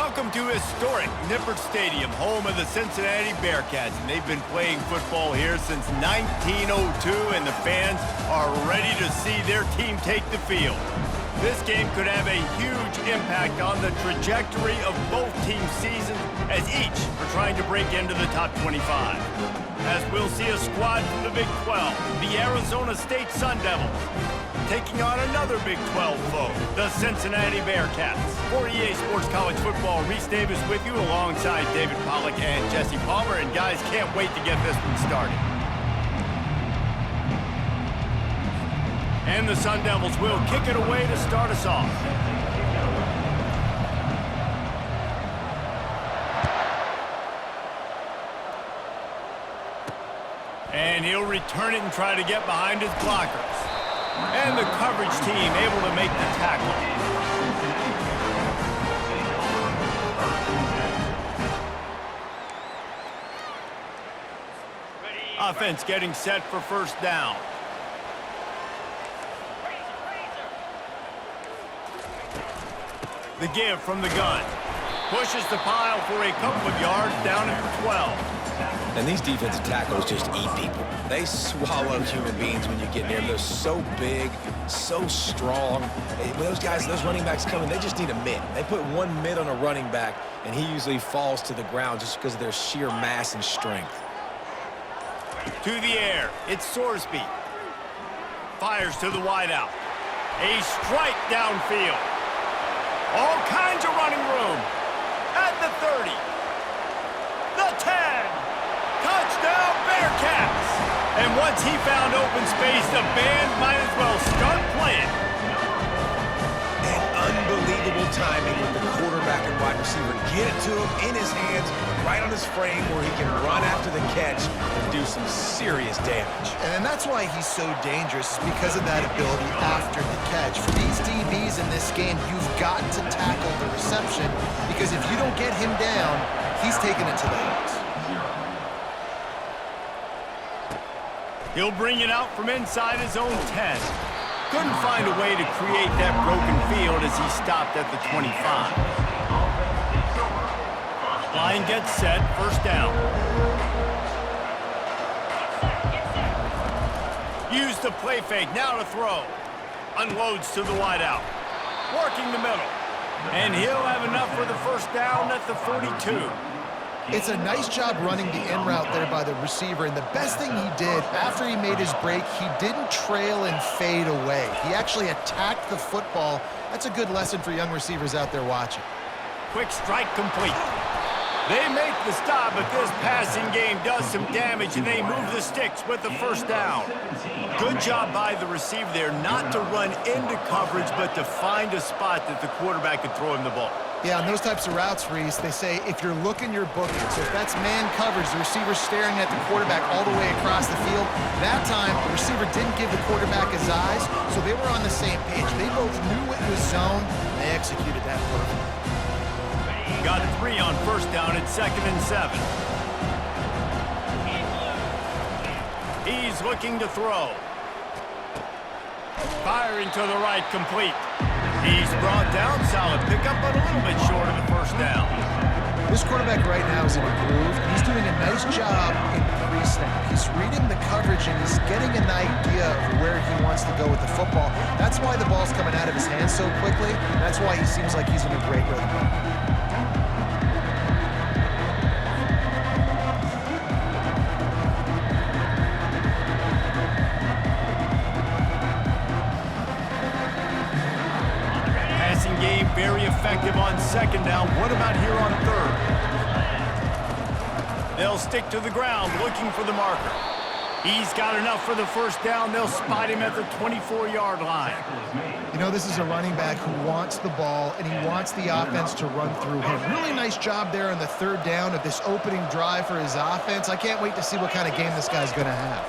Welcome to historic Nippert Stadium, home of the Cincinnati Bearcats. And they've been playing football here since 1902, and the fans are ready to see their team take the field. This game could have a huge impact on the trajectory of both teams' seasons, as each are trying to break into the top 25. As we'll see a squad from the Big 12, the Arizona State Sun Devils, taking on another Big 12 foe, the Cincinnati Bearcats. For EA Sports College Football, Reese Davis with you alongside David Pollack and Jesse Palmer. And guys, can't wait to get this one started. And the Sun Devils will kick it away to start us off. And he'll return it and try to get behind his blockers. And the coverage team able to make the tackle. Offense getting set for first down. The give from the gun. Pushes the pile for a couple of yards down at the 12. And these defensive tackles just eat people. They swallow human beings when you get near them. They're so big, so strong. When those guys, those running backs come in, they just need a mid. They put one mid on a running back, and he usually falls to the ground just because of their sheer mass and strength. To the air, it's Sorsby. Fires to the wideout. A strike downfield. All kinds of running room. At the 30. The 10. Touchdown, Bearcats! And once he found open space, the band might as well start playing. And unbelievable timing with the quarterback and wide receiver. Get it to him in his hands, right on his frame where he can run after the catch and do some serious damage. And that's why he's so dangerous, because of that ability after the catch. For these DBs in this game, you've got to tackle the reception, because if you don't get him down, he's taking it to the house. He'll bring it out from inside his own 10. Couldn't find a way to create that broken field as he stopped at the 25. Line gets set, first down. Use the play fake, now to throw. Unloads to the wideout. Working the middle. And he'll have enough for the first down at the 42. It's a nice job running the in route there by the receiver, and the best thing he did after he made his break, he didn't trail and fade away. He actually attacked the football. That's a good lesson for young receivers out there watching. Quick strike complete. They make the stop, but this passing game does some damage, and they move the sticks with the first down. Good job by the receiver there, not to run into coverage, but to find a spot that the quarterback could throw him the ball. Yeah, on those types of routes, Reese, they say if you're looking, you're booking. So if that's man coverage, the receiver's staring at the quarterback all the way across the field. That time, the receiver didn't give the quarterback his eyes, so they were on the same page. They both knew it was zone, and they executed that perfectly. Got 3 on first down at 2nd and 7. He's looking to throw. Firing to the right, complete. He's brought down, solid pickup, but a little bit short of the first down. This quarterback right now is in a groove. He's doing a nice job in pre-snap. He's reading the coverage, and he's getting an idea of where he wants to go with the football. That's why the ball's coming out of his hands so quickly. That's why he seems like he's in a great rhythm. Game very effective on second down. What about here on third? They'll stick to the ground looking for the marker. He's got enough for the first down. They'll spot him at the 24-yard line. You know, this is a running back who wants the ball, and he wants the offense to run through him. Really nice job there on the third down of this opening drive for his offense. I can't wait to see what kind of game this guy's going to have.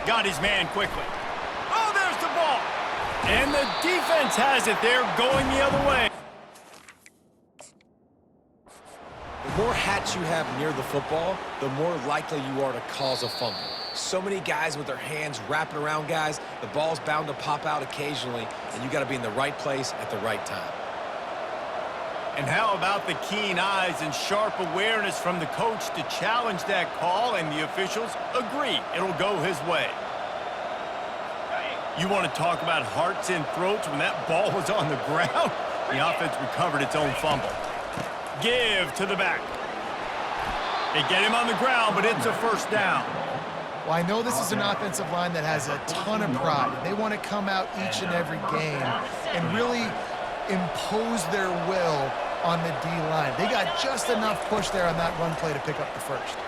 Got his man quickly. Oh, there's the ball. And the defense has it. They're going the other way. The more hats you have near the football, the more likely you are to cause a fumble. So many guys with their hands wrapping around guys, the ball's bound to pop out occasionally, and you got to be in the right place at the right time. And how about the keen eyes and sharp awareness from the coach to challenge that call, and the officials agree it'll go his way. You want to talk about hearts and throats when that ball was on the ground? The offense recovered its own fumble. Give to the back. They get him on the ground, but it's a first down. Well, I know this is an offensive line that has a ton of pride. They want to come out each and every game and really impose their will on the D-line. They got just enough push there on that run play to pick up the first.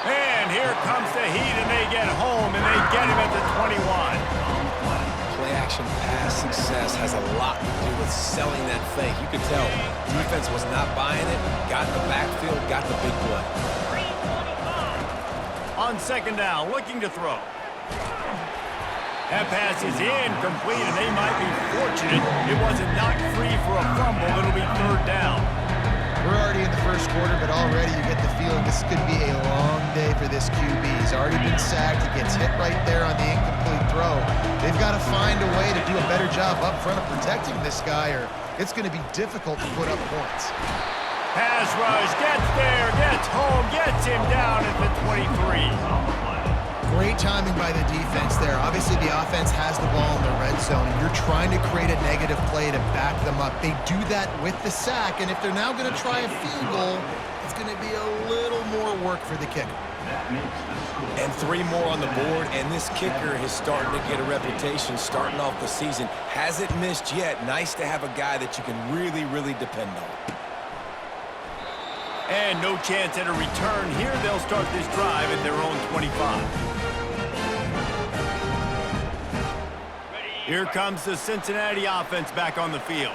And here comes the heat, and they get home, and they get him at the 21. Play-action pass success has a lot to do with selling that fake. You could tell defense was not buying it, got the backfield, got the big play. On second down, looking to throw. That pass is incomplete, and they might be fortunate it wasn't knocked free for a fumble. It'll be third down. We're already in the first quarter, but already you get the feeling this could be a long day for this QB. He's already been sacked. He gets hit right there on the incomplete throw. They've got to find a way to do a better job up front of protecting this guy, or it's going to be difficult to put up points. Pass rush, gets there, gets home, gets him down at the 23. Great timing by the defense there. Obviously, the offense has the ball in the red zone, and you're trying to create a negative play to back them up. They do that with the sack, and if they're now going to try a field goal, it's going to be a little more work for the kicker. And 3 more on the board, and this kicker is starting to get a reputation starting off the season. Hasn't missed yet. Nice to have a guy that you can really, really depend on. And no chance at a return here. They'll start this drive at their own 25. Here comes the Cincinnati offense back on the field.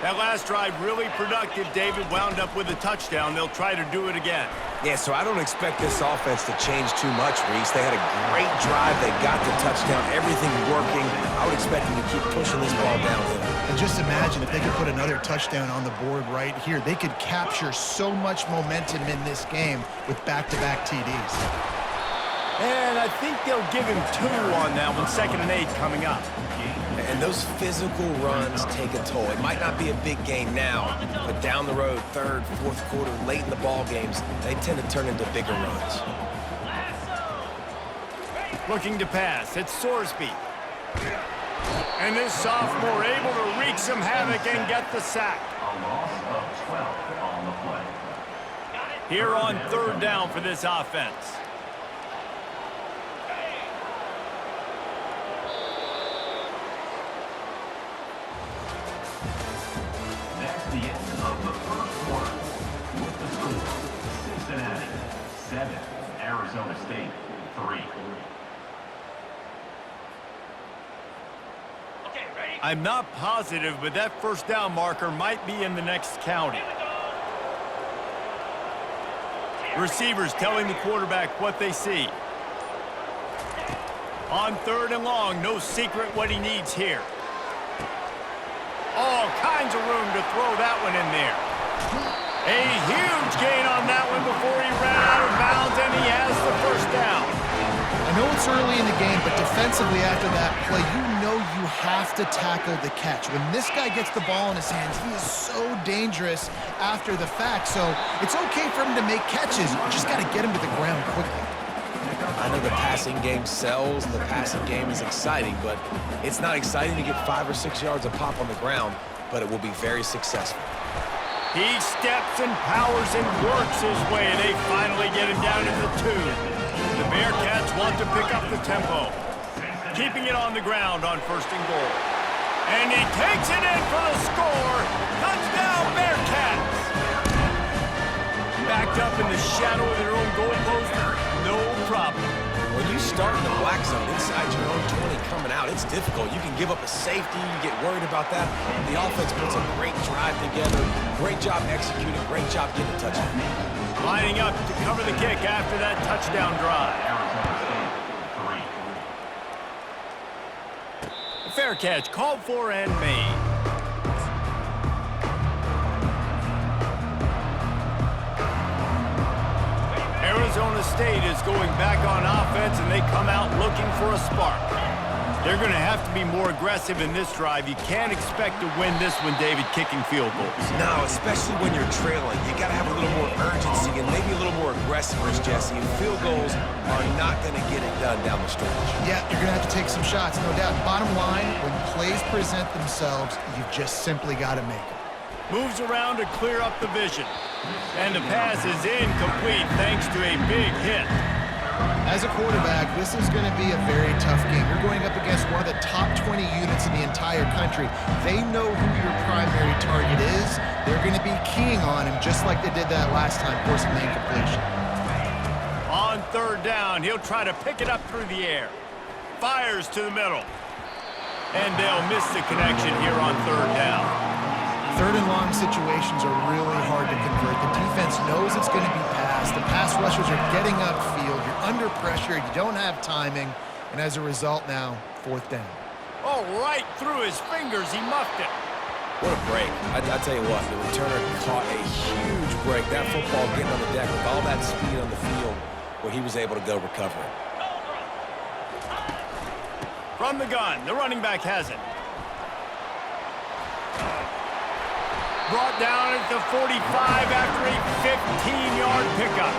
That last drive really productive. David wound up with a touchdown. They'll try to do it again. Yeah, so I don't expect this offense to change too much, Reese. They had a great drive. They got the touchdown. Everything working. I would expect them to keep pushing this ball downhill. And just imagine if they could put another touchdown on the board right here. They could capture so much momentum in this game with back-to-back TDs. And I think they'll give him 2 on that one. 2nd and 8 coming up. And those physical runs take a toll. It might not be a big game now, but down the road, 3rd, 4th quarter, late in the ball games, they tend to turn into bigger runs. Looking to pass. It's Sorsby. And this sophomore able to wreak some havoc and get the sack. Here on 3rd down for this offense. The end of the first quarter with the score, Cincinnati 7, Arizona State 3. Okay, ready? I'm not positive, but that first down marker might be in the next county. Receivers telling the quarterback what they see. On 3rd and long, no secret what he needs here. All kinds of room to throw that one in there. A huge gain on that one before he ran out of bounds, and he has the first down. I know it's early in the game, but defensively after that play, you know you have to tackle the catch. When this guy gets the ball in his hands, he is so dangerous after the fact. So it's okay for him to make catches. You just got to get him to the ground quickly. I know the passing game sells and the passing game is exciting, but it's not exciting to get 5 or 6 yards of pop on the ground, but it will be very successful. He steps and powers and works his way. They finally get him down to the 2. The Bearcats want to pick up the tempo, keeping it on the ground on 1st and goal. And he takes it in for the score. Touchdown, Bearcats! Backed up in the shadow of their own goalpost, no problem. When you start in the black zone inside your own 20 coming out, it's difficult. You can give up a safety, you get worried about that. The offense puts a great drive together. Great job executing, great job getting a touchdown. Lining up to cover the kick after that touchdown drive. A fair catch called for and made. Arizona State is going back on offense, and they come out looking for a spark. They're going to have to be more aggressive in this drive. You can't expect to win this one, David, kicking field goals. No, especially when you're trailing. You got to have a little more urgency and maybe a little more aggressiveness, Jesse. And field goals are not going to get it done down the stretch. Yeah, you're going to have to take some shots, no doubt. Bottom line, when plays present themselves, you've just simply got to make them. Moves around to clear up the vision. And the pass is incomplete thanks to a big hit. As a quarterback, this is going to be a very tough game. You're going up against one of the top 20 units in the entire country. They know who your primary target is. They're going to be keying on him just like they did that last time, forcing the incompletion. On third down, he'll try to pick it up through the air. Fires to the middle. And they'll miss the connection here on third down. Third and long situations are really hard to convert. The defense knows it's going to be passed. The pass rushers are getting upfield. You're under pressure. You don't have timing. And as a result now, fourth down. Oh, right through his fingers. He muffed it. What a break. I tell you what, the returner caught a huge break. That football getting on the deck with all that speed on the field where he was able to go recover it. From the gun, the running back has it. Brought down at the 45 after a 15-yard pickup.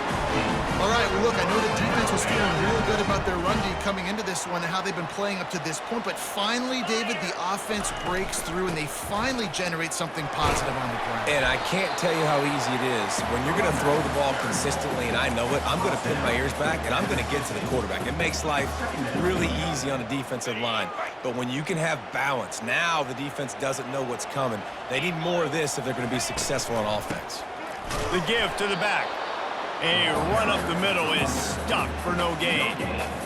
All right, well, look, I know the defense was feeling really good about their run D coming into this one and how they've been playing up to this point, but finally, David, the offense breaks through and they finally generate something positive on the ground. And I can't tell you how easy it is. When you're going to throw the ball consistently, and I know it, I'm going to pin my ears back, and I'm going to get to the quarterback. It makes life really easy on the defensive line. But when you can have balance, now the defense doesn't know what's coming. They need more of this if they're going to be successful on offense. The give to the back. A run up the middle is stuck for no gain.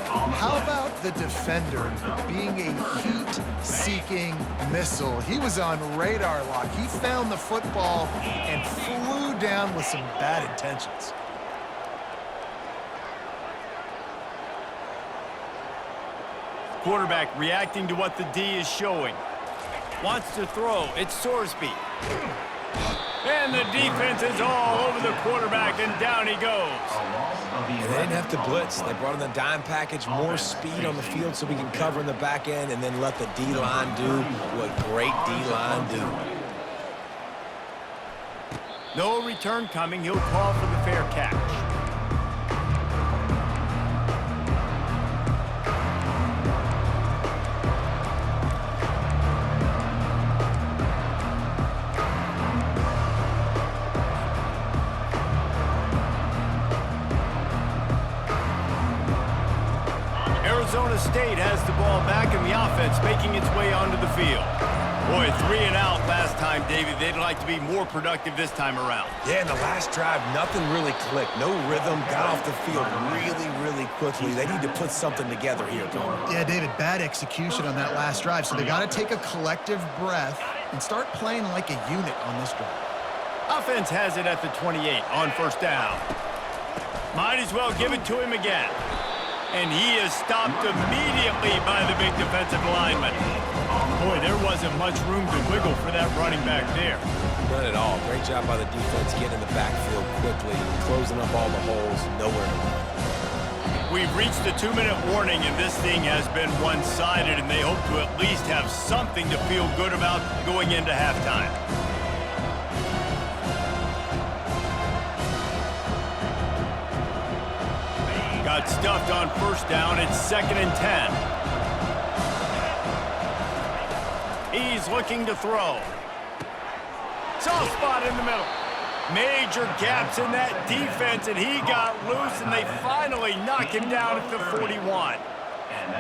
How about the defender being a heat-seeking missile? He was on radar lock. He found the football and flew down with some bad intentions. Quarterback reacting to what the D is showing. Wants to throw. It's Sorsby. And the defense is all over the quarterback, and down he goes. And they didn't have to blitz. They brought in the dime package, more speed on the field so we can cover in the back end and then let the D-line do what great D-line do. No return coming. He'll call for the fair catch. Arizona State has the ball back in the offense, making its way onto the field. Boy, 3 and out last time, David. They'd like to be more productive this time around. Yeah, in the last drive, nothing really clicked. No rhythm, got off the field really, really quickly. They need to put something together here, Tony. Yeah, David, bad execution on that last drive, so they got to take a collective breath and start playing like a unit on this drive. Offense has it at the 28 on first down. Might as well give it to him again. And he is stopped immediately by the big defensive lineman. Boy, there wasn't much room to wiggle for that running back there. None at all. Great job by the defense getting in the backfield quickly, closing up all the holes, nowhere to run. We've reached the 2-minute warning, and this thing has been one-sided, and they hope to at least have something to feel good about going into halftime. Got stuffed on first down. It's 2nd and 10. He's looking to throw. Soft spot in the middle. Major gaps in that defense, and he got loose, and they finally knock him down at the 41.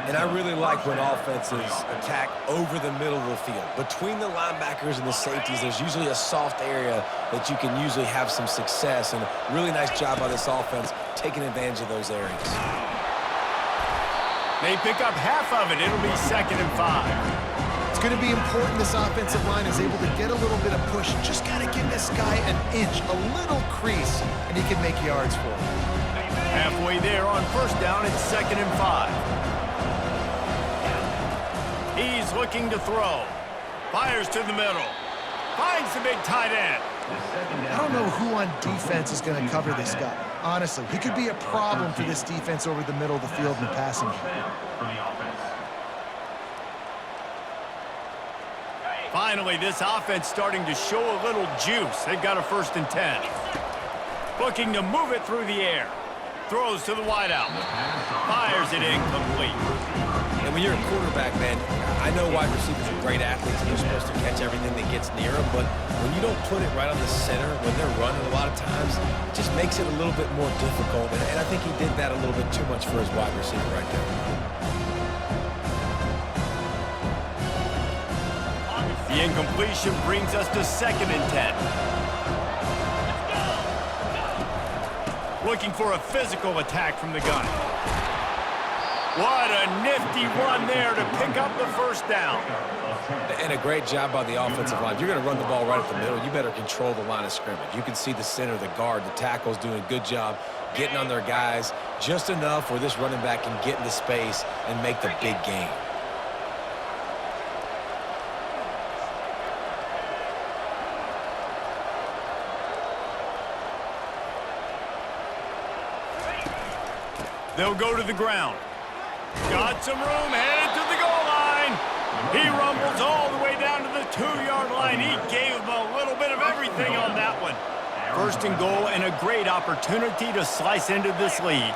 And I really like when offenses attack over the middle of the field. Between the linebackers and the safeties, there's usually a soft area that you can usually have some success. And a really nice job by this offense taking advantage of those areas. They pick up half of it. It'll be 2nd and 5. It's going to be important this offensive line is able to get a little bit of push. Just got to give this guy an inch, a little crease, and he can make yards for him. Halfway there on first down, it's 2nd and 5. He's looking to throw. Fires to the middle. Finds the big tight end. I don't know who on defense is going to cover this guy. Honestly, he could be a problem for this defense over the middle of the field in the passing game. Finally, this offense starting to show a little juice. They've got a 1st and 10. Looking to move it through the air. Throws to the wideout. Fires it incomplete. And when you're a quarterback, man, I know wide receivers are great athletes and they're supposed to catch everything that gets near them, but when you don't put it right on the center, when they're running a lot of times, it just makes it a little bit more difficult. And I think he did that a little bit too much for his wide receiver right there. The incompletion brings us to 2nd and 10. Looking for a physical attack from the gun. What a nifty run there to pick up the 1st down. And a great job by the offensive line. If you're going to run the ball right at the middle, you better control the line of scrimmage. You can see the center, the guard, the tackles doing a good job getting on their guys just enough where this running back can get into space and make the big gain. They'll go to the ground. Got some room, headed to the goal line. He rumbles all the way down to the 2-yard line. He gave him a little bit of everything on that one. 1st and goal and a great opportunity to slice into this lead.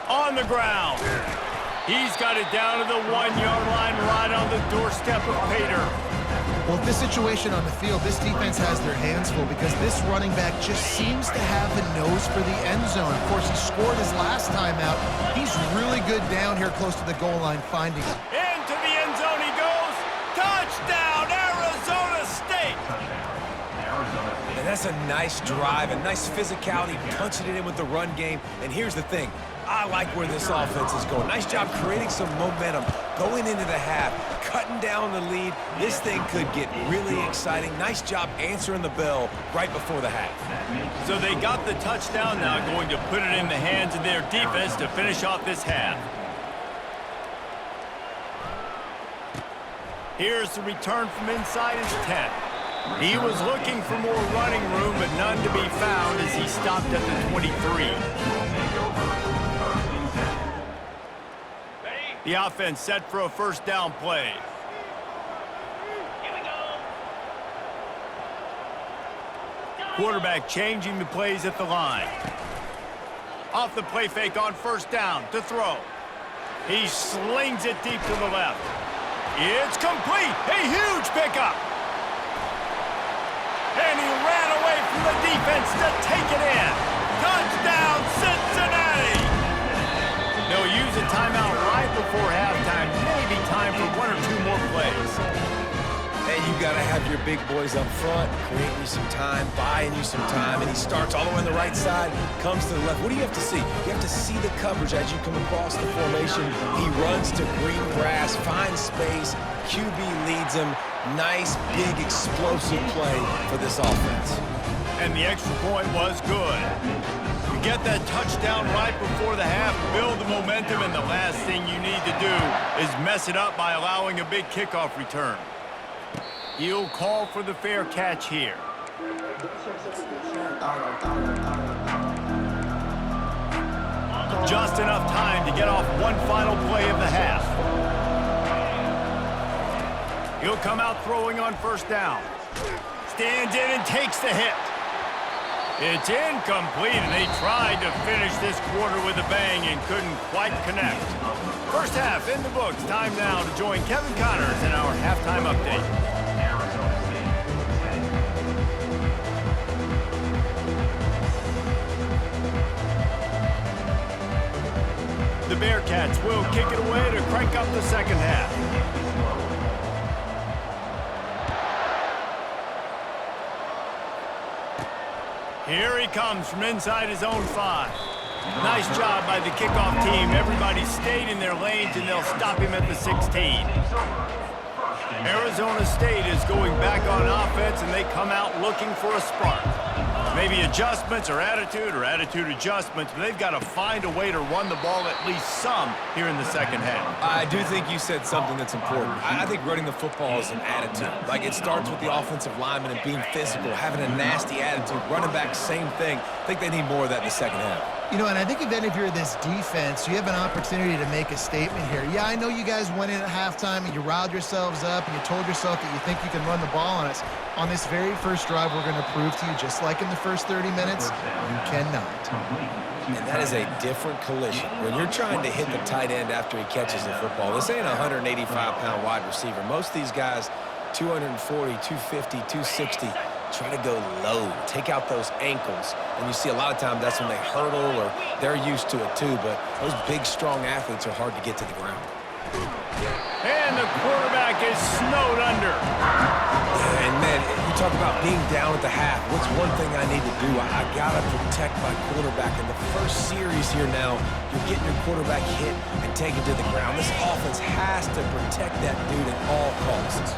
On the ground. He's got it down to the 1-yard line right on the doorstep of Pater. Well, with this situation on the field, this defense has their hands full because this running back just seems to have a nose for the end zone. Of course, he scored his last time out. He's really good down here close to the goal line finding it. Into the end zone he goes. Touchdown, Arizona State. And that's a nice drive, a nice physicality, punching it in with the run game. And here's the thing. I like where this offense is going. Nice job creating some momentum, going into the half, cutting down the lead. This thing could get really exciting. Nice job answering the bell right before the half. So they got the touchdown now, going to put it in the hands of their defense to finish off this half. Here's the return from inside his 10. He was looking for more running room, but none to be found as he stopped at the 23. The offense set for a 1st down play. Quarterback changing the plays at the line. Off the play fake on 1st down to throw. He slings it deep to the left. It's complete. A huge pickup. And he ran away from the defense to take it in. Touchdown, Cincinnati! They'll use a timeout right before halftime. Maybe time for 1 or 2 more plays. And you got to have your big boys up front, creating you some time, buying you some time, and he starts all the way on the right side, comes to the left. What do you have to see? You have to see the coverage as you come across the formation. He runs to green grass, finds space, QB leads him. Nice, big, explosive play for this offense. And the extra point was good. You get that touchdown right before the half, build the momentum, and the last thing you need to do is mess it up by allowing a big kickoff return. He'll call for the fair catch here. Just enough time to get off one final play of the half. He'll come out throwing on 1st down. Stands in and takes the hit. It's incomplete, and they tried to finish this quarter with a bang and couldn't quite connect. 1st half in the books. Time now to join Kevin Connors in our halftime update. The Bearcats will kick it away to crank up the 2nd half. Here he comes from inside his own 5. Nice job by the kickoff team. Everybody stayed in their lanes, and they'll stop him at the 16. Arizona State is going back on offense, and they come out looking for a spark. Maybe adjustments or attitude adjustments, but they've got to find a way to run the ball at least some here in the second half. I do think you said something that's important. I think running the football is an attitude. Like, it starts with the offensive lineman and being physical, having a nasty attitude. Running back, same thing. I think they need more of that in the second half. You know, and I think even if you're this defense, you have an opportunity to make a statement here. Yeah, I know you guys went in at halftime and you riled yourselves up and you told yourself that you think you can run the ball on us. On this very first drive, we're going to prove to you, just like in the first 30 minutes, you cannot. And that is a different collision. When you're trying to hit the tight end after he catches the football, this ain't a 185-pound wide receiver. Most of these guys, 240, 250, 260, try to go low, take out those ankles. And you see a lot of times that's when they hurdle or they're used to it too, but those big, strong athletes are hard to get to the ground. And the quarterback is snowed under. Yeah, and man, you talk about being down at the half. What's one thing I need to do? I got to protect my quarterback. In the first series here now, you're getting your quarterback hit and taken to the ground. This offense has to protect that dude at all costs.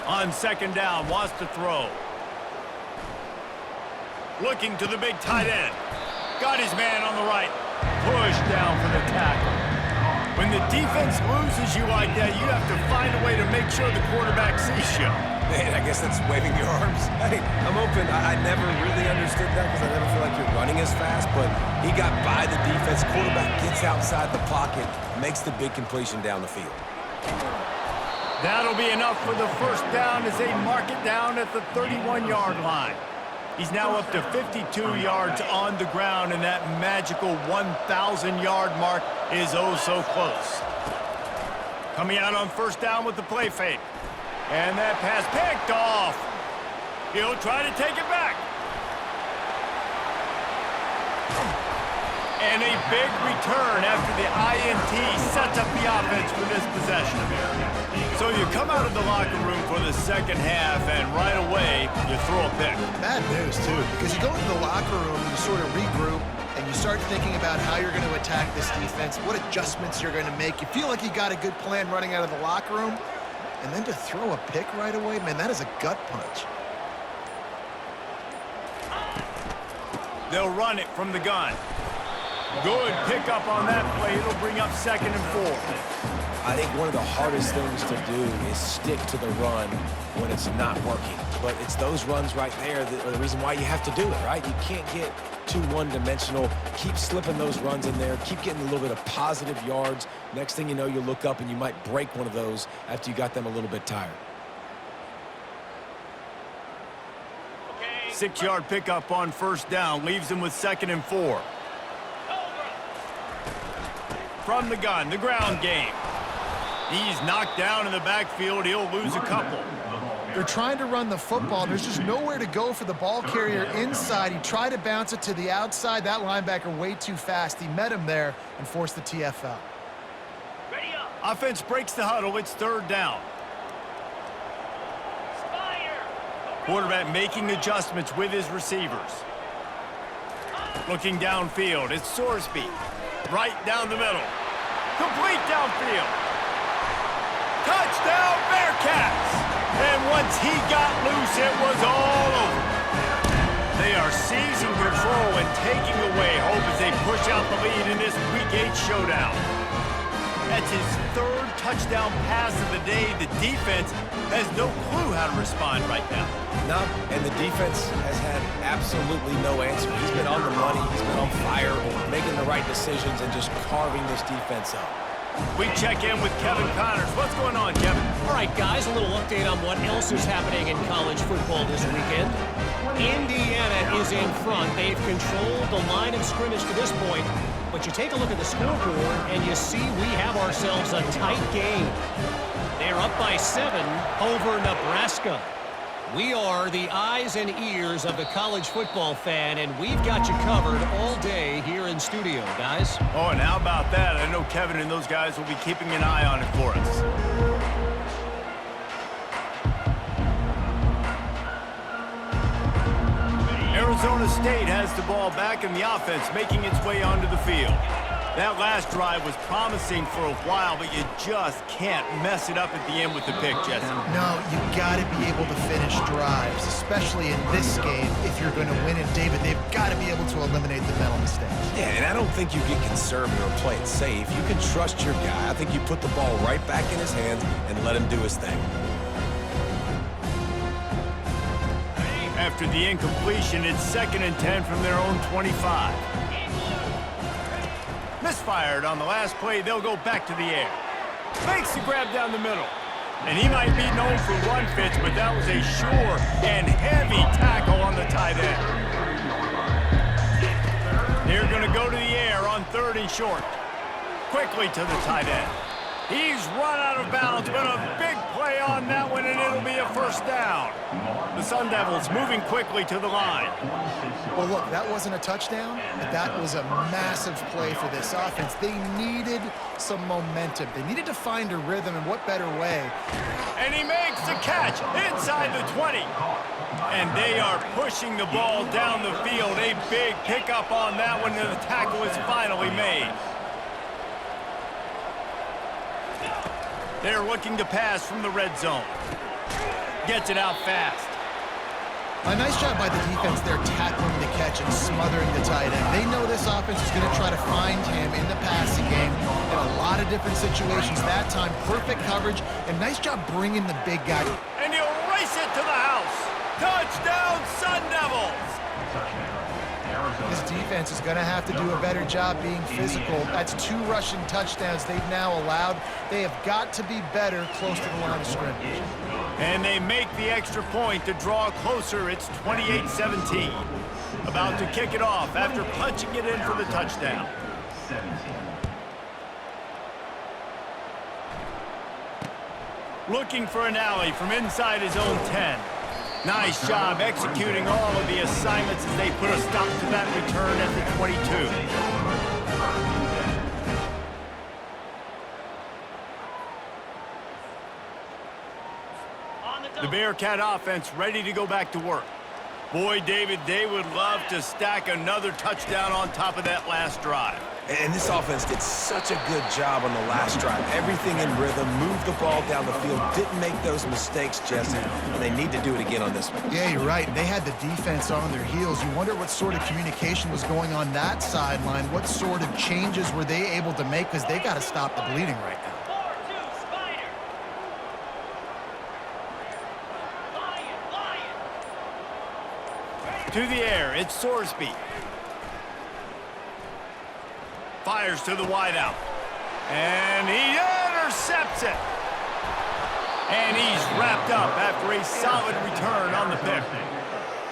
On second down, wants to throw. Looking to the big tight end. Got his man on the right. Pushed down for the tackle. When the defense loses you like that, you have to find a way to make sure the quarterback sees you. Man, I guess that's waving your arms. Hey, I'm open. I never really understood that because I never feel like you're running as fast, but he got by the defense. Quarterback gets outside the pocket, makes the big completion down the field. That'll be enough for the first down as they mark it down at the 31-yard line. He's now up to 52 yards on the ground, and that magical 1,000-yard mark is oh so close. Coming out on first down with the play fake. And that pass picked off. He'll try to take it back. And a big return after the INT sets up the offense for this possession. So you come out of the locker room for the second half, and right away, you throw a pick. Bad news, too, because you go into the locker room and you sort of regroup, and you start thinking about how you're going to attack this defense, what adjustments you're going to make. You feel like you got a good plan running out of the locker room, and then to throw a pick right away, man, that is a gut punch. They'll run it from the gun. Good pickup on that play. It'll bring up 2nd and 4. I think one of the hardest things to do is stick to the run when it's not working. But it's those runs right there that are the reason why you have to do it, right? You can't get too one-dimensional. Keep slipping those runs in there. Keep getting a little bit of positive yards. Next thing you know, you look up and you might break one of those after you got them a little bit tired. 6-yard pickup on first down. Leaves them with 2nd and 4. From the gun, the ground game. He's knocked down in the backfield. He'll lose a couple. They're trying to run the football. There's just nowhere to go for the ball carrier inside. He tried to bounce it to the outside. That linebacker way too fast. He met him there and forced the TFL. Offense breaks the huddle. It's 3rd down. Quarterback making adjustments with his receivers. Looking downfield. It's Sorsby. Right down the middle. Complete downfield. Touchdown, Bearcats! And once he got loose, it was all over. They are seizing control and taking away hope as they push out the lead in this Week 8 showdown. That's his 3rd touchdown pass of the day. The defense has no clue how to respond right now. No, and the defense has had absolutely no answer. He's been on the money. He's been on fire, making the right decisions and just carving this defense up. We check in with Kevin Connors. What's going on, Kevin? All right, guys, a little update on what else is happening in college football this weekend. Indiana is in front. They've controlled the line of scrimmage to this point, but you take a look at the scoreboard and you see we have ourselves a tight game. They're up by 7 over Nebraska. We are the eyes and ears of the college football fan, and we've got you covered all day here in studio, guys. Oh, and how about that? I know Kevin and those guys will be keeping an eye on it for us. Arizona State has the ball back, and the offense making its way onto the field. That last drive was promising for a while, but you just can't mess it up at the end with the pick, Jesse. No, you got to be able to finish drives, especially in this game. If you're going to win it, David, they've got to be able to eliminate the mental mistakes. Yeah, and I don't think you get conservative or play it safe. You can trust your guy. I think you put the ball right back in his hands and let him do his thing. After the incompletion, it's 2nd and 10 from their own 25. Misfired on the last play, they'll go back to the air. Makes the grab down the middle. And he might be known for run fits, but that was a sure and heavy tackle on the tight end. They're going to go to the air on 3rd and short. Quickly to the tight end. He's run out of bounds, but a big play on that one, and it'll be a 1st down. The Sun Devils moving quickly to the line. Well, look, that wasn't a touchdown, but that was a massive play for this offense. They needed some momentum. They needed to find a rhythm, and what better way? And he makes the catch inside the 20. And they are pushing the ball down the field. A big pickup on that one, and the tackle is finally made. They're looking to pass from the red zone. Gets it out fast. A nice job by the defense there tackling the catch and smothering the tight end. They know this offense is going to try to find him in the passing game in a lot of different situations. That time, perfect coverage, and nice job bringing the big guy. And he'll race it to the house. Touchdown, Sun Devils! This defense is going to have to do a better job being physical. That's 2 rushing touchdowns they've now allowed. They have got to be better close to the line of scrimmage. And they make the extra point to draw closer. It's 28-17. About to kick it off after punching it in for the touchdown. Looking for an alley from inside his own 10. Nice job executing all of the assignments as they put a stop to that return at the 22. The Bearcat offense ready to go back to work. Boy, David, they would love to stack another touchdown on top of that last drive. And this offense did such a good job on the last drive. Everything in rhythm, moved the ball down the field, didn't make those mistakes, Jesse, and they need to do it again on this one. Yeah, you're right. They had the defense on their heels. You wonder what sort of communication was going on that sideline. What sort of changes were they able to make, because they got to stop the bleeding right now. To the air, it's Sorsby. Fires to the wideout. And he intercepts it. And he's wrapped up after a solid return on the pick.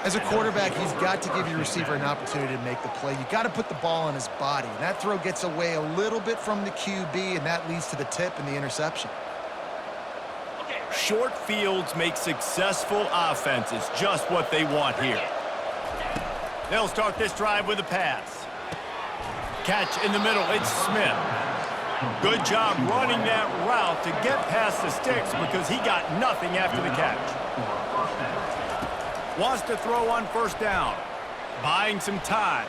As a quarterback, you've got to give your receiver an opportunity to make the play. You got to put the ball on his body. And that throw gets away a little bit from the QB, and that leads to the tip and the interception. Short fields make successful offenses just what they want here. They'll start this drive with a pass. Catch in the middle, it's Smith. Good job running that route to get past the sticks because he got nothing after the catch. Wants to throw on 1st down. Buying some time.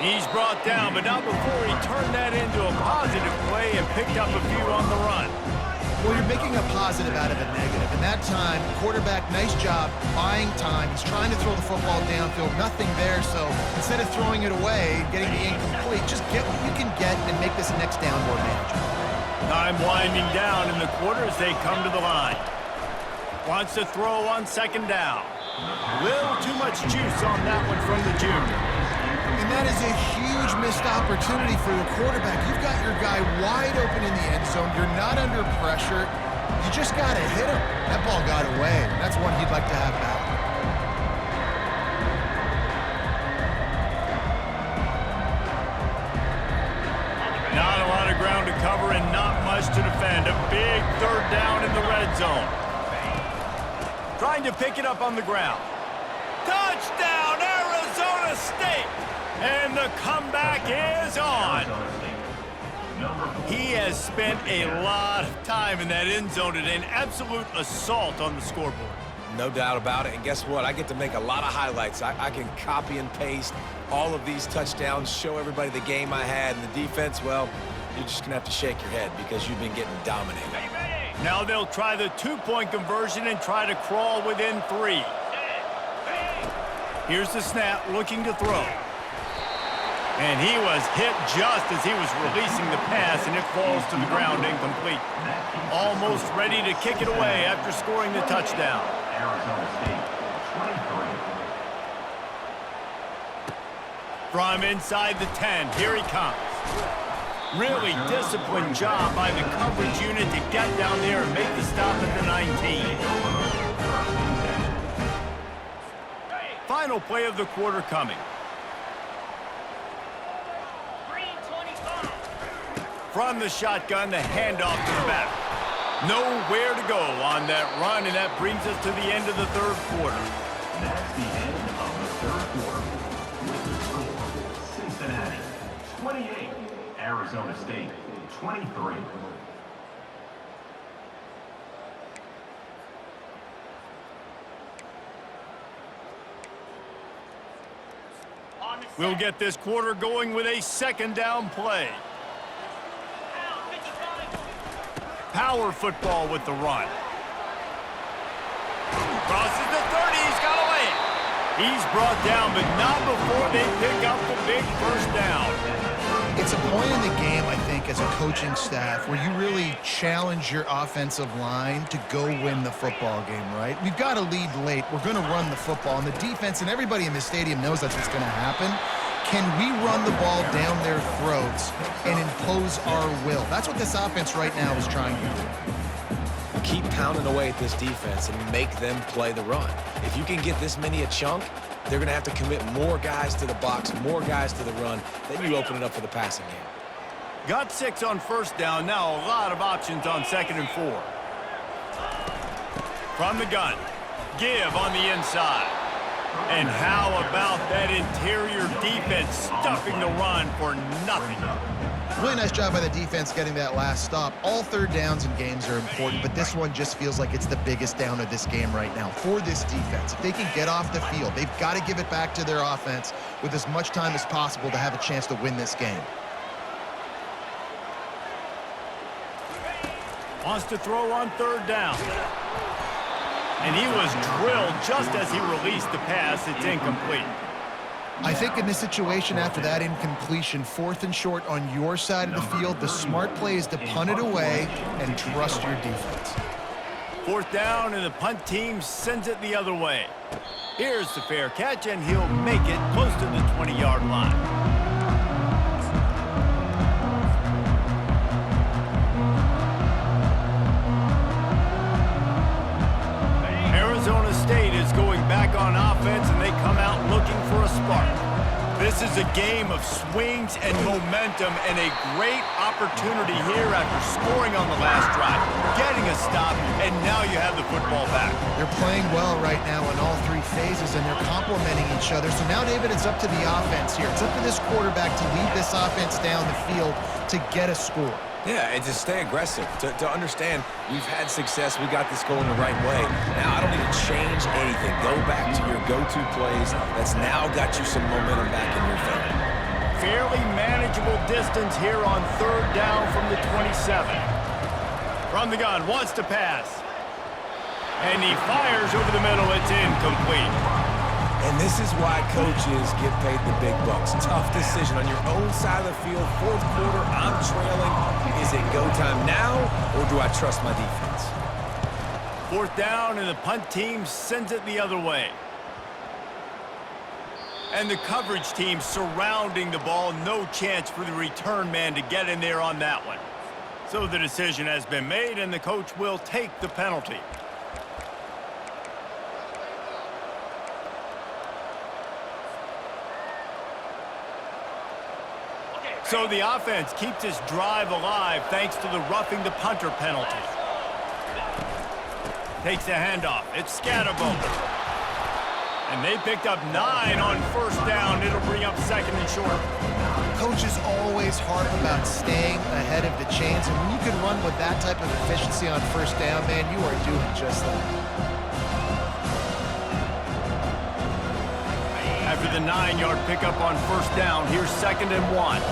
He's brought down, but not before he turned that into a positive play and picked up a few on the run. Well, you're making a positive out of a negative. And that time, quarterback, nice job, buying time. He's trying to throw the football downfield, nothing there. So instead of throwing it away, getting the incomplete, just get what you can get and make this next down more manageable. Time winding down in the quarter as they come to the line. Wants to throw on 2nd down. Little too much juice on that one from the junior. And that is a huge missed opportunity for the quarterback. You've got your guy wide open in the end zone. You're not under pressure. You just got to hit him. That ball got away. That's one he'd like to have back. Not a lot of ground to cover and not much to defend. A big 3rd down in the red zone. Trying to pick it up on the ground. Touchdown, Arizona State! And the comeback is on. He has spent a lot of time in that end zone today, an absolute assault on the scoreboard. No doubt about it. And guess what? I get to make a lot of highlights. I can copy and paste all of these touchdowns, show everybody the game I had. And the defense, well, you're just going to have to shake your head because you've been getting dominated. Now they'll try the two-point conversion and try to crawl within 3. Here's the snap, looking to throw. And he was hit just as he was releasing the pass, and it falls to the ground incomplete. Almost ready to kick it away after scoring the touchdown. Arizona State, 23. From inside the 10, here he comes. Really disciplined job by the coverage unit to get down there and make the stop at the 19. Final play of the quarter coming. From the shotgun, the handoff to the back. Nowhere to go on that run, and that brings us to the end of the third quarter. That's the end of the third quarter. With the score, Cincinnati 28, Arizona State 23. We'll get this quarter going with a second down play. Power football with the run. Crosses the 30, he's got away. He's brought down, but not before they pick up the big first down. It's a point in the game, I think, as a coaching staff where you really challenge your offensive line to go win the football game, right? We've got to lead late. We're going to run the football, and the defense and everybody in the stadium knows that's what's going to happen. Can we run the ball down their throats and impose our will? That's what this offense right now is trying to do. Keep pounding away at this defense and make them play the run. If you can get this many a chunk, they're going to have to commit more guys to the box, more guys to the run. Then you open it up for the passing game. Got 6 on first down. Now a lot of options on 2nd and 4. From the gun. Give on the inside. And how about that interior defense stuffing the run for nothing? Really nice job by the defense getting that last stop. All third downs in games are important, but this one just feels like it's the biggest down of this game right now for this defense. If they can get off the field, they've got to give it back to their offense with as much time as possible to have a chance to win this game. Wants to throw on 3rd down. And he was drilled just as he released the pass. It's incomplete. I think in this situation, after that incompletion, 4th and short on your side of the field, the smart play is to punt it away and trust your defense. 4th down, and the punt team sends it the other way. Here's the fair catch, and he'll make it close to the 20-yard line. Arizona State is going back on offense, and they come out looking for a spark. This is a game of swings and momentum, and a great opportunity here after scoring on the last drive, getting a stop, and now you have the football back. They're playing well right now in all 3 phases, and they're complementing each other. So now, David, it's up to the offense here. It's up to this quarterback to lead this offense down the field to get a score. Yeah, and to stay aggressive, to understand we've had success, we got this going the right way. Now, I don't need to change anything. Go back to your go-to plays. That's now got you some momentum back in your favor. Fairly manageable distance here on 3rd down from the 27. From the gun, wants to pass. And he fires over the middle. It's incomplete. And this is why coaches get paid the big bucks. Tough decision on your own side of the field. 4th quarter, I'm trailing. Is it go time now, or do I trust my defense? 4th down, and the punt team sends it the other way. And the coverage team surrounding the ball. No chance for the return man to get in there on that one. So the decision has been made, and the coach will take the penalty. So the offense keeps this drive alive thanks to the roughing the punter penalty. Takes the handoff. It's Scatterbo. And they picked up 9 on 1st down. It'll bring up 2nd and short. Coaches always harp about staying ahead of the chains, and when you can run with that type of efficiency on 1st down, man, you are doing just that. a 9-yard pickup on first down. Here's 2nd and 1.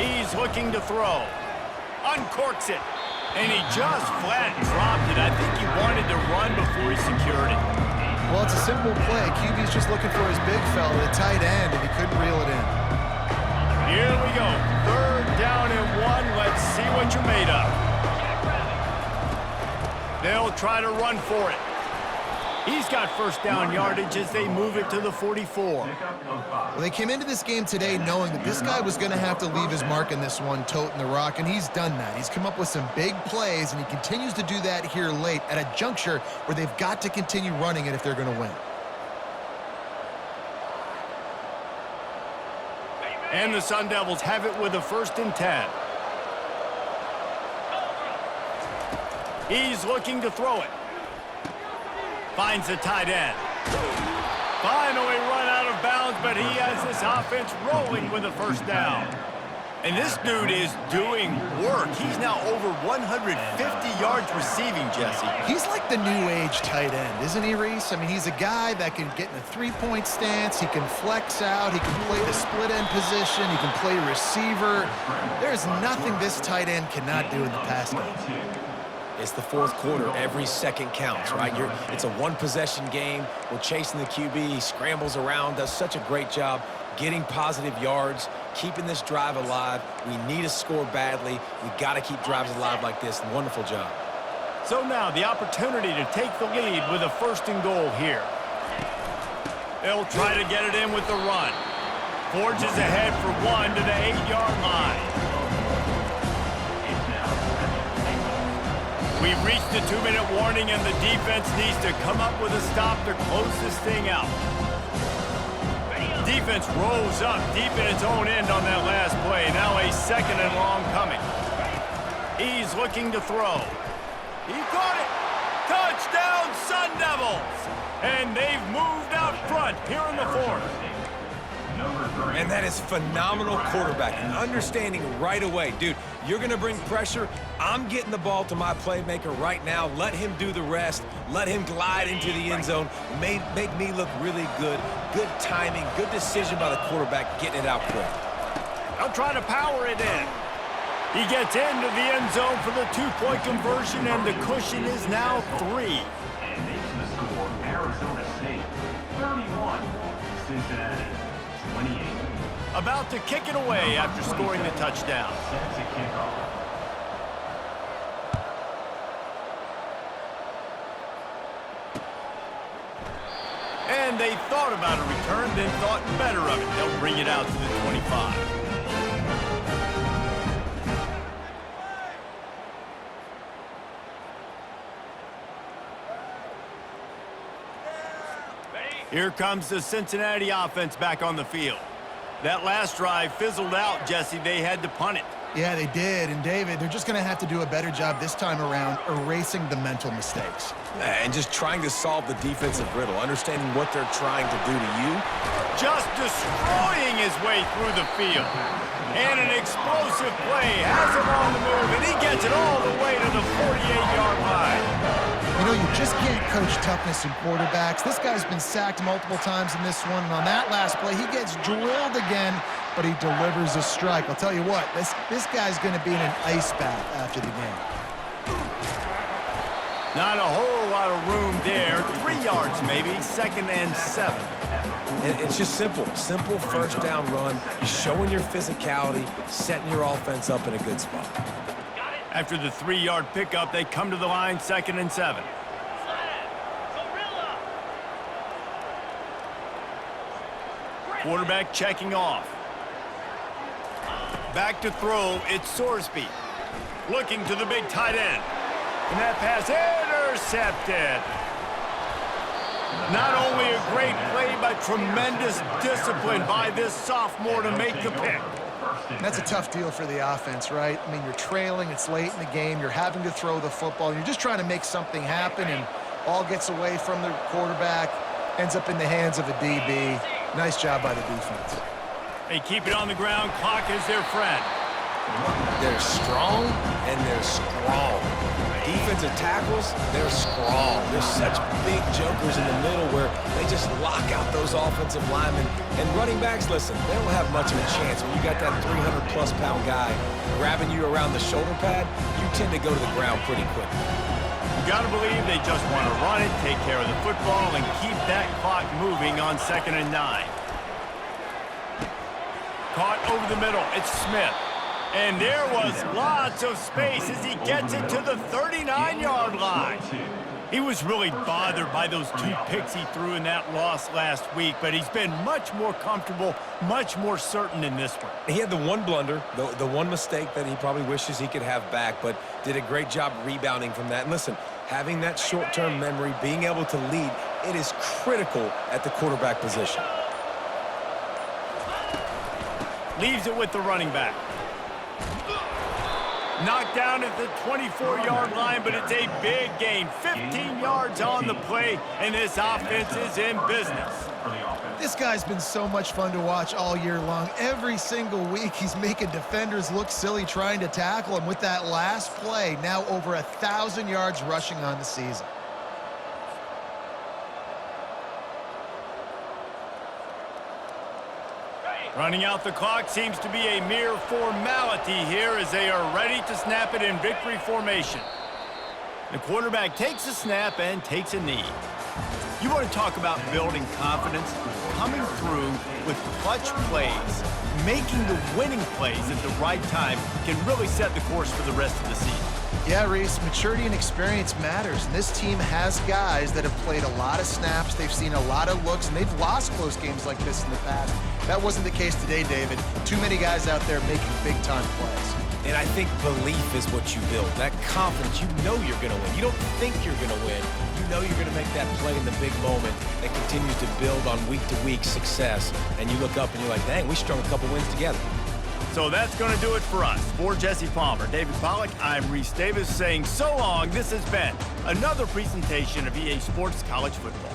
He's looking to throw. Uncorks it. And he just flat dropped it. I think he wanted to run before he secured it. Well, it's a simple play. QB's just looking for his big fella, the tight end, and he couldn't reel it in. Here we go. 3rd down and 1. Let's see what you're made of. They'll try to run for it. He's got first down yardage as they move it to the 44. Well, they came into this game today knowing that this guy was going to have to leave his mark in this one, toting the rock, and he's done that. He's come up with some big plays, and he continues to do that here late at a juncture where they've got to continue running it if they're going to win. And the Sun Devils have it with a 1st and 10. He's looking to throw it. Finds the tight end. Finally run out of bounds, but he has this offense rolling with a 1st down. And this dude is doing work. He's now over 150 yards receiving, Jesse. He's like the new age tight end, isn't he, Reese? I mean, he's a guy that can get in a three-point stance. He can flex out. He can play the split end position. He can play receiver. There's nothing this tight end cannot do in the pass game. It's the 4th quarter. Every second counts, right? It's a one-possession game. We're chasing the QB. He scrambles around, does such a great job getting positive yards, keeping this drive alive. We need to score badly. We got to keep drives alive like this. Wonderful job. So now the opportunity to take the lead with a 1st and goal here. They'll try to get it in with the run. Forges ahead for 1 to the 8-yard line. We've reached the 2-minute warning, and the defense needs to come up with a stop to close this thing out. Defense rolls up deep in its own end on that last play. Now a 2nd and long coming. He's looking to throw. He caught it. Touchdown, Sun Devils! And they've moved out front here in the 4th. And that is phenomenal quarterbacking. Understanding right away, dude, you're going to bring pressure. I'm getting the ball to my playmaker right now. Let him do the rest. Let him glide into the end zone. Make me look really good. Good timing, good decision by the quarterback, getting it out quick. They'll try to power it in. He gets into the end zone for the 2-point conversion, and the cushion is now 3. And making the score, Arizona State 31, Cincinnati 28. About to kick it away after scoring the touchdown. Set to kickoff. And they thought about a return, then thought better of it. They'll bring it out to the 25. Here comes the Cincinnati offense back on the field. That last drive fizzled out, Jesse. They had to punt it. Yeah, they did. And, David, they're just going to have to do a better job this time around erasing the mental mistakes. And just trying to solve the defensive riddle, understanding what they're trying to do to you. Just destroying his way through the field. And an explosive play has him on the move, and he gets it all the way to the 48-yard line. You know, you just can't coach toughness in quarterbacks. This guy's been sacked multiple times in this one, and on that last play, he gets drilled again, but he delivers a strike. I'll tell you what, this guy's going to be in an ice bath after the game. Not a whole lot of room there. 3 yards maybe, 2nd and 7. And it's just simple 1st down run, showing your physicality, setting your offense up in a good spot. After the 3-yard pickup, they come to the line, 2nd and 7. Quarterback checking off. Back to throw, it's Sorsby. Looking to the big tight end. And that pass intercepted. Not only a great play, but tremendous discipline by this sophomore to make the pick. That's a tough deal for the offense, right? I mean, you're trailing, it's late in the game, you're having to throw the football, and you're just trying to make something happen, and ball gets away from the quarterback, ends up in the hands of a DB. Nice job by the defense. They keep it on the ground, clock is their friend. They're strong, and they're strong. defensive tackles, they're strong. There's such big jokers in the middle where they just lock out those offensive linemen. And running backs, listen, they don't have much of a chance. When you got that 300-plus pound guy grabbing you around the shoulder pad, you tend to go to the ground pretty quickly. You got to believe they just want to run it, take care of the football, and keep that clock moving on 2nd and 9. Caught over the middle. It's Smith. And there was lots of space as he gets it to the 39-yard line. He was really bothered by those 2 picks he threw in that loss last week, but he's been much more comfortable, much more certain in this one. He had the one blunder, the one mistake that he probably wishes he could have back, but did a great job rebounding from that. And listen, having that short-term memory, being able to lead, it is critical at the quarterback position. Leaves it with the running back. Knocked down at the 24-yard line, but it's a big gain. 15 yards on the play, and this offense is in business. This guy's been so much fun to watch all year long. Every single week, he's making defenders look silly trying to tackle him. With that last play, now over 1,000 yards rushing on the season. Running out the clock seems to be a mere formality here as they are ready to snap it in victory formation. The quarterback takes a snap and takes a knee. You want to talk about building confidence? Coming through with clutch plays, making the winning plays at the right time can really set the course for the rest of the season. Yeah, Reese, maturity and experience matters, and this team has guys that have played a lot of snaps, they've seen a lot of looks, and they've lost close games like this in the past. That wasn't the case today, David. Too many guys out there making big-time plays. And I think belief is what you build. That confidence, you know you're going to win. You don't think you're going to win. You know you're going to make that play in the big moment that continues to build on week-to-week success. And you look up and you're like, dang, we strung a couple wins together. So that's going to do it for us. For Jesse Palmer, David Pollack, I'm Reese Davis saying so long. This has been another presentation of EA Sports College Football.